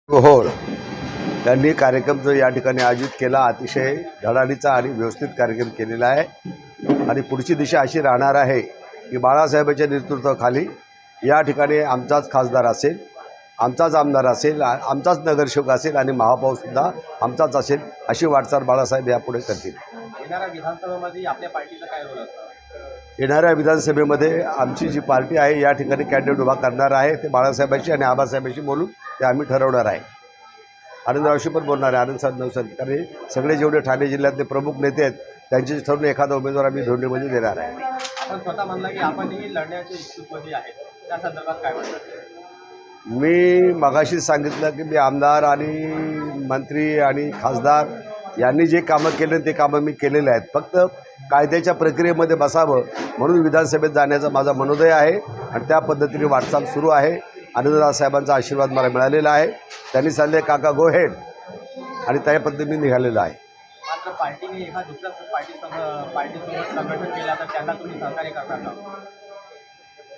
हो, त्यांनी कार्यक्रम जो या ठिकाणी आयोजित केला अतिशय धडाडीचा आणि व्यवस्थित कार्यक्रम केलेला आहे आणि पुढची दिशा अशी राहणार आहे की बाळासाहेबांच्या नेतृत्वाखाली या ठिकाणी आमचाच खासदार असेल, आमचाच आमदार असेल, आमचाच नगरसेवक असेल आणि महापौरसुद्धा आमचाच असेल अशी वाटचाल बाळासाहेब यापुढे करतील। येणाऱ्या विधानसभेमध्ये आपल्या पार्टीचा काय रोल असणार? येणाऱ्या विधानसभेमध्ये आमची जी पार्टी आहे या ठिकाणी कॅन्डिडेट उभा करणार आहे ते बाळासाहेबांशी आणि आबासाहेबांशी बोलून ते आम्ही ठरवणार आहे। आनंदरावशी पण बोलणार आहे, आनंद नवसाद, कारण सगळे जेवढे ठाणे जिल्ह्यातले प्रमुख नेते आहेत त्यांचे ठरवून एखादा उमेदवार आम्ही धोंडीमध्ये देणार आहे। आपण स्वतः म्हणला की आपणही लढण्याचे इच्छुकमध्ये आहेत, त्या संदर्भात काय वाटतं? मी मगाशी सांगितलं की मी आमदार आणि मंत्री आणि खासदार यांनी जे कामं केले ते कामं मी केलेले आहेत। फक्त कायद्याच्या प्रक्रियेमध्ये बसावं म्हणून विधानसभेत जाण्याचा माझा मनोदय आहे आणि त्या पद्धतीने वाटचाल सुरू आहे। आनंदराव साहेबांचा आशीर्वाद मला मिळालेला आहे, त्यांनी सांगितले काका गो हेड आणि त्या पद्धतीने निघालेलं आहे। मात्र पार्टीने एका दुसऱ्या पार्टीसोबत संघटन केलं तर त्यांना तुम्ही सहकार्य करणार का?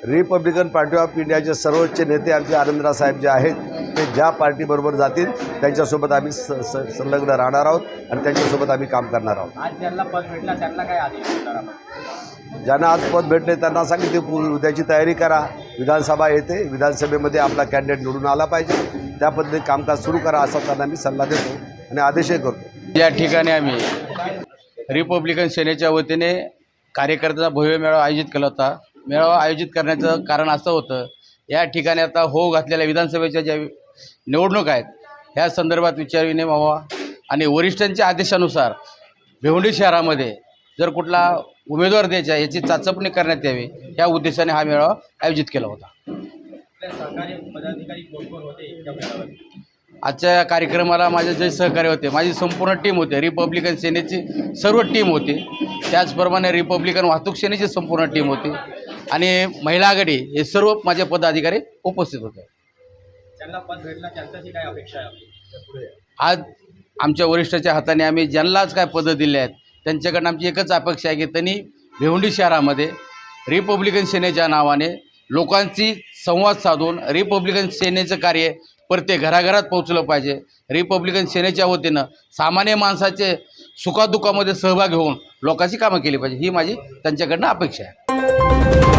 रिपब्लिकन पार्टी ऑफ इंडियाचे सर्वोच्च नेते आमचे आनंदराव साहेब जे आहेत ते ज्या पार्टीबरोबर जातील त्यांच्यासोबत आम्ही संलग्न राहणार आहोत आणि त्यांच्यासोबत आम्ही काम करणार आहोत। आज ज्यांना पद भेटला त्यांना काय आदेश देणार आपण? ज्यांना आज पद भेटले त्यांना सांगितले उद्याची तयारी करा, विधानसभा येते, विधानसभेमध्ये आपला कॅन्डिडेट निवडून आला पाहिजे, त्या पद्धतीने कामकाज सुरू करा असा त्यांना मी सल्ला देतो आणि आदेशही करतो। या ठिकाणी आम्ही रिपब्लिकन सेनेच्या वतीने कार्यकर्त्यांचा भव्य मेळावा आयोजित केला होता। मेळावा आयोजित करण्याचं कारण असं होतं, या ठिकाणी आता हो घातलेल्या विधानसभेच्या ज्या निवडणूक आहेत ह्या संदर्भात विचारविनिमय व्हावा आणि वरिष्ठांच्या आदेशानुसार भिवंडी शहरामध्ये जर कुठला उमेदवार द्यायचा याची चाचपणी करण्यात यावी या उद्देशाने हा मेळावा आयोजित केला होता। सरकारी पदाधिकारी कोण होते त्या मेळाव्यात? आजच्या या कार्यक्रमाला माझे जे सहकारी होते, माझी संपूर्ण टीम होते, रिपब्लिकन सेनेची सर्व टीम होती, त्याचप्रमाणे रिपब्लिकन वाहतूक सेनेची संपूर्ण टीम होती आणि महिला आघाडी हे सर्व माझे पदाधिकारी उपस्थित होते। ज्यांना पद भेटला त्यांच्याशी काय अपेक्षा आहे? आज आमच्या वरिष्ठाच्या हाताने आम्ही ज्यांनाच काय पदं दिले आहेत त्यांच्याकडनं आमची एकच अपेक्षा आहे की त्यांनी भिवंडी शहरामध्ये रिपब्लिकन सेनेच्या नावाने लोकांची संवाद साधून रिपब्लिकन सेनेचं कार्य प्रत्येक घराघरात पोहोचलं पाहिजे। रिपब्लिकन सेनेच्या वतीनं सामान्य माणसाचे सुखादुःखामध्ये सहभागी होऊन लोकांची कामं केली पाहिजे ही माझी त्यांच्याकडनं अपेक्षा आहे।